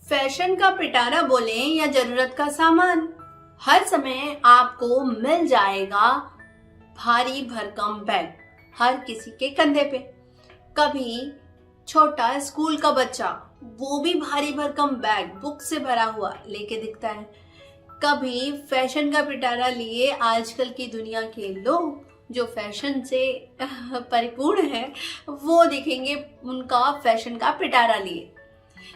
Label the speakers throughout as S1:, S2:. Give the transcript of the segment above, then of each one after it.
S1: Fashion का पिटारा बोलें या जरूरत का सामान, हर समय आपको मिल जाएगा भारी भरकम बैग हर किसी के कंधे पे। कभी छोटा स्कूल का बच्चा, वो भी भारी भरकम बैग बुक से भरा हुआ लेके दिखता है। कभी फैशन का पिटारा लिए आजकल की दुनिया के लोग जो फैशन से परिपूर्ण है, वो दिखेंगे उनका फैशन का पिटारा लिए,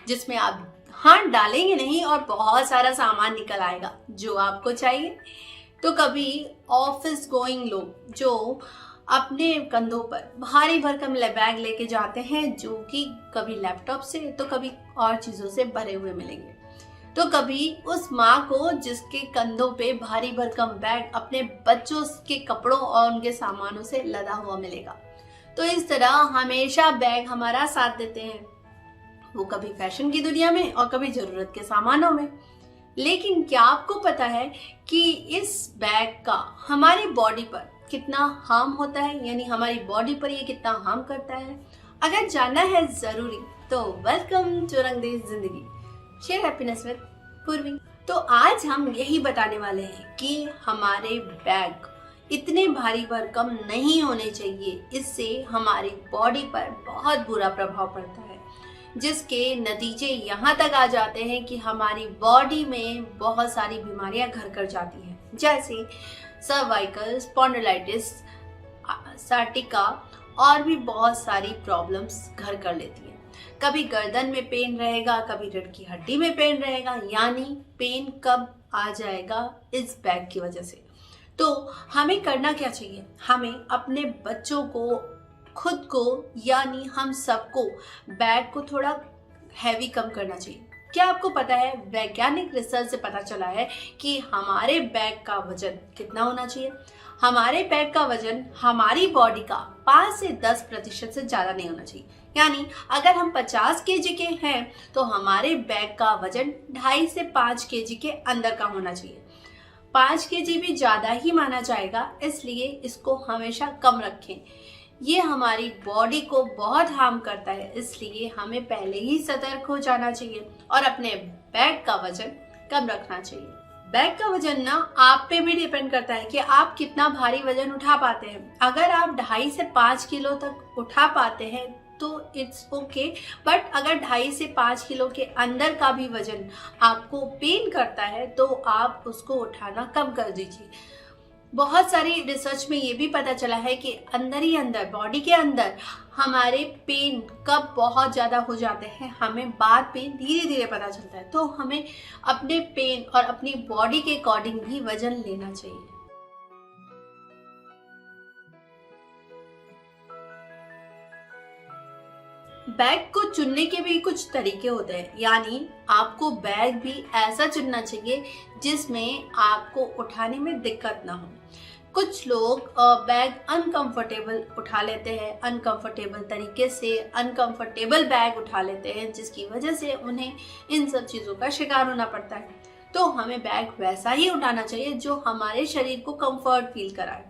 S1: जिसमें आप हाथ डालेंगे नहीं और बहुत सारा सामान निकल आएगा जो आपको चाहिए। तो कभी ऑफिस गोइंग लोग जो अपने कंधों पर भारी भरकम बैग लेके जाते हैं, जो कि कभी लैपटॉप से तो कभी और चीजों से भरे हुए मिलेंगे। तो कभी उस माँ को जिसके कंधों पे भारी भरकम बैग अपने बच्चों के कपड़ों और उनके सामानों से लदा हुआ मिलेगा। तो इस तरह हमेशा बैग हमारा साथ देते हैं, वो कभी फैशन की दुनिया में और कभी जरूरत के सामानों में। लेकिन क्या आपको पता है कि इस बैग का हमारी बॉडी पर कितना हार्म होता है, यानी हमारी बॉडी पर ये कितना हार्म करता है? अगर जानना है जरूरी तो वेलकम टू रंगदेश जिंदगी, शेयर हैप्पीनेस विद पूर्वी। तो आज हम यही बताने वाले हैं कि हमारे बैग इतने भारी भरकम नहीं होने चाहिए, इससे हमारी बॉडी पर बहुत बुरा प्रभाव पड़ता है, जिसके नतीजे यहाँ तक आ जाते हैं कि हमारी बॉडी में बहुत सारी बीमारियां घर कर जाती हैं, जैसे सर्वाइकल स्पॉन्डिलाइटिस, साटिका और भी बहुत सारी प्रॉब्लम्स घर कर लेती हैं। कभी गर्दन में पेन रहेगा, कभी रीढ़ की हड्डी में पेन रहेगा, यानी पेन कब आ जाएगा इस बैग की वजह से। तो हमें करना क्या चाहिए? हमें अपने बच्चों को, खुद को, यानी हम सबको बैग को थोड़ा हैवी कम करना चाहिए। क्या आपको पता है, वैज्ञानिक रिसर्च से पता चला है कि हमारे बैग का वजन कितना होना चाहिए? हमारे बैग का वजन हमारी बॉडी का 5 से 10% से ज्यादा नहीं होना चाहिए। यानी अगर हम 50 केजी के हैं तो हमारे बैग का वजन 2.5 से 5 केजी के अंदर का होना चाहिए। 5 केजी भी ज्यादा ही माना जाएगा, इसलिए इसको हमेशा कम रखें। ये हमारी बॉडी को बहुत हार्म करता है, इसलिए हमें पहले ही सतर्क हो जाना चाहिए और अपने बैग का वजन कम रखना चाहिए। बैग का वजन ना आप पे भी डिपेंड करता है कि आप कितना भारी वजन उठा पाते हैं। अगर आप 2.5 से 5 किलो तक उठा पाते हैं तो इट्स ओके, बट अगर 2.5 से 5 किलो के अंदर का भी वजन आपको पेन करता है तो आप उसको उठाना कम कर दीजिए। बहुत सारी रिसर्च में ये भी पता चला है कि अंदर ही अंदर, बॉडी के अंदर हमारे पेन कब बहुत ज्यादा हो जाते हैं, हमें बाद में धीरे धीरे पता चलता है। तो हमें अपने पेन और अपनी बॉडी के अकॉर्डिंग भी वजन लेना चाहिए। बैग को चुनने के भी कुछ तरीके होते हैं, यानी आपको बैग भी ऐसा चुनना चाहिए जिसमें आपको उठाने में दिक्कत ना हो। कुछ लोग बैग अनकंफर्टेबल उठा लेते हैं, अनकंफर्टेबल तरीके से अनकंफर्टेबल बैग उठा लेते हैं, जिसकी वजह से उन्हें इन सब चीज़ों का शिकार होना पड़ता है। तो हमें बैग वैसा ही उठाना चाहिए जो हमारे शरीर को कंफर्ट फील कराए।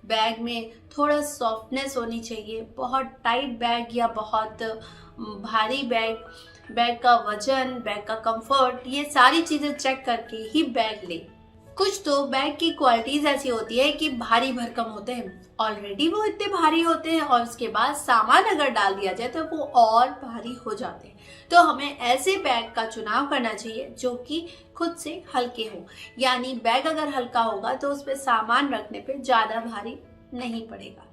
S1: बैग में थोड़ा सॉफ्टनेस होनी चाहिए। बहुत टाइट बैग या बहुत भारी बैग, बैग का वजन, बैग का कंफर्ट, ये सारी चीज़ें चेक करके ही बैग ले। कुछ तो बैग की क्वालिटीज ऐसी होती है कि भारी भरकम होते हैं, ऑलरेडी वो इतने भारी होते हैं और उसके बाद सामान अगर डाल दिया जाए तो वो और भारी हो जाते हैं। तो हमें ऐसे बैग का चुनाव करना चाहिए जो कि खुद से हल्के हो, यानी बैग अगर हल्का होगा तो उस पर सामान रखने पे ज्यादा भारी नहीं पड़ेगा।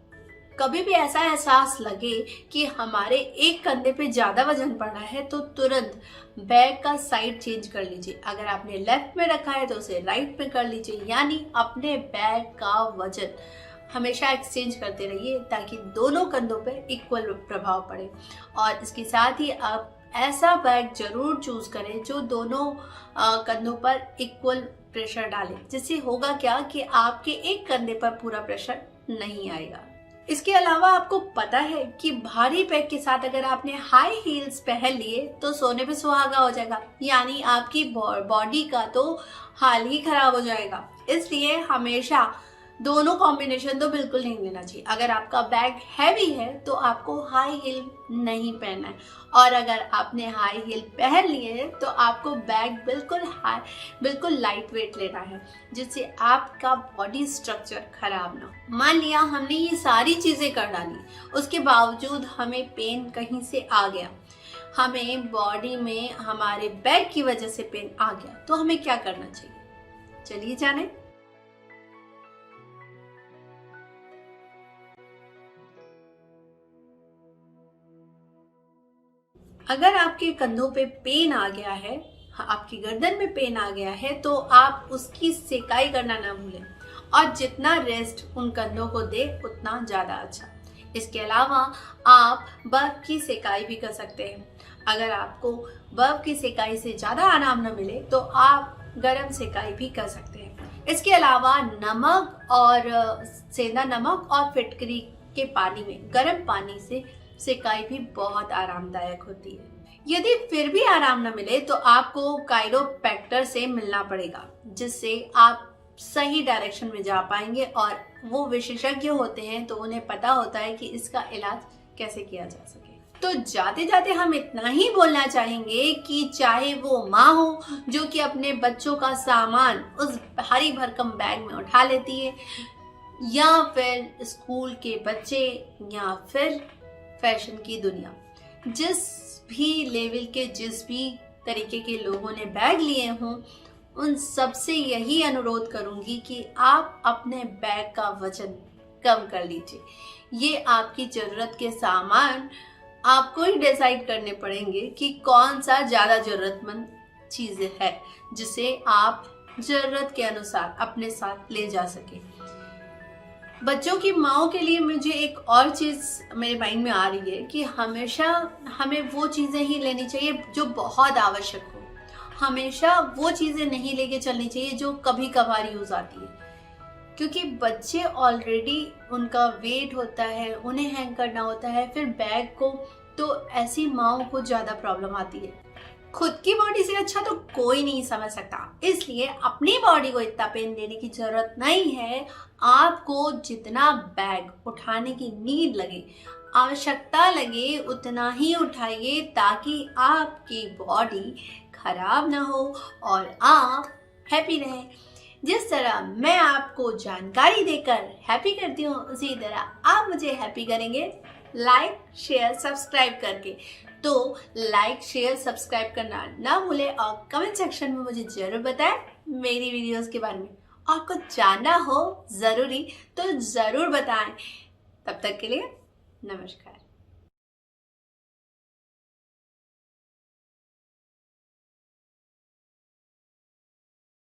S1: कभी भी ऐसा एहसास लगे कि हमारे एक कंधे पे ज्यादा वजन पड़ रहा है तो तुरंत बैग का साइड चेंज कर लीजिए। अगर आपने लेफ्ट में रखा है तो उसे राइट में कर लीजिए, यानी अपने बैग का वजन हमेशा एक्सचेंज करते रहिए ताकि दोनों कंधों पे इक्वल प्रभाव पड़े। और इसके साथ ही आप ऐसा बैग जरूर चूज करें जो दोनों कंधों पर इक्वल प्रेशर डाले, जिससे होगा क्या कि आपके एक कंधे पर पूरा प्रेशर नहीं आएगा। इसके अलावा आपको पता है कि भारी बैग के साथ अगर आपने हाई हील्स पहन लिए तो सोने पे सुहागा हो जाएगा, यानी आपकी बॉडी का तो हाल ही खराब हो जाएगा। इसलिए हमेशा दोनों कॉम्बिनेशन तो बिल्कुल नहीं लेना चाहिए। अगर आपका बैग हैवी है तो आपको हाई हील नहीं पहनना है, और अगर आपने हाई हील पहन लिए है तो आपको बैग बिल्कुल लाइट वेट लेना है, जिससे आपका बॉडी स्ट्रक्चर खराब ना हो। मान लिया हमने ये सारी चीजें कर डाली, उसके बावजूद हमें पेन कहीं से आ गया, हमें बॉडी में हमारे बैग की वजह से पेन आ गया, तो हमें क्या करना चाहिए, चलिए जाने। अगर आपके कंधों पे पेन आ गया है, आपकी गर्दन में पेन आ गया है, तो आप उसकी सेकाई करना ना भूलें, और जितना रेस्ट उन कंधों को दे उतना ज़्यादा अच्छा। इसके अलावा आप बर्फ की सेकाई भी कर सकते हैं। अगर आपको बर्फ की सेकाई से ज़्यादा आराम न मिले तो आप गर्म सेकाई भी कर सकते हैं। इसके अलावा सेंधा नमक और फिटकरी के पानी में गर्म पानी से सेकाई भी बहुत आरामदायक होती है। यदि फिर भी आराम न मिले तो आपको काइरोप्रैक्टर से मिलना पड़ेगा, जिससे आप सही डायरेक्शन में जा पाएंगे, और वो विशेषज्ञ होते हैं तो उन्हें पता होता है कि इसका इलाज कैसे किया जा सके। तो जाते जाते हम इतना ही बोलना चाहेंगे कि चाहे वो माँ हो जो कि अपने बच्चों का सामान उस भारी भरकम बैग में उठा लेती है, या फिर स्कूल के बच्चे, या फिर फैशन की दुनिया, जिस भी लेवल के जिस भी तरीके के लोगों ने बैग लिए हों, उन सबसे यही अनुरोध करूंगी कि आप अपने बैग का वजन कम कर लीजिए। ये आपकी जरूरत के सामान आपको ही डिसाइड करने पड़ेंगे कि कौन सा ज़्यादा ज़रूरतमंद चीज़ है, जिसे आप ज़रूरत के अनुसार अपने साथ ले जा सके। बच्चों की माँओं के लिए मुझे एक और चीज़ मेरे माइंड में आ रही है कि हमेशा हमें वो चीज़ें ही लेनी चाहिए जो बहुत आवश्यक हो। हमेशा वो चीज़ें नहीं लेके चलनी चाहिए जो कभी कभार यूज़ आती है, क्योंकि बच्चे ऑलरेडी उनका वेट होता है, उन्हें हैंग करना होता है, फिर बैग को, तो ऐसी माँओं को ज़्यादा प्रॉब्लम आती है। खुद की बॉडी से अच्छा तो कोई नहीं समझ सकता, इसलिए अपनी बॉडी को इतना पेन देने की जरूरत नहीं है। आपको जितना बैग उठाने की नीड लगे, आवश्यकता लगे, उतना ही उठाइए, ताकि आपकी बॉडी खराब ना हो और आप हैप्पी रहें। जिस तरह मैं आपको जानकारी देकर हैप्पी करती हूँ, उसी तरह आप मुझे हैप्पी करेंगे लाइक शेयर सब्सक्राइब करके। तो लाइक शेयर सब्सक्राइब करना ना भूलें, और कमेंट सेक्शन में मुझे जरूर बताएं मेरी वीडियोस के बारे में, और कुछ जानना हो ज़रूरी तो ज़रूर बताएं। तब तक के लिए नमस्कार।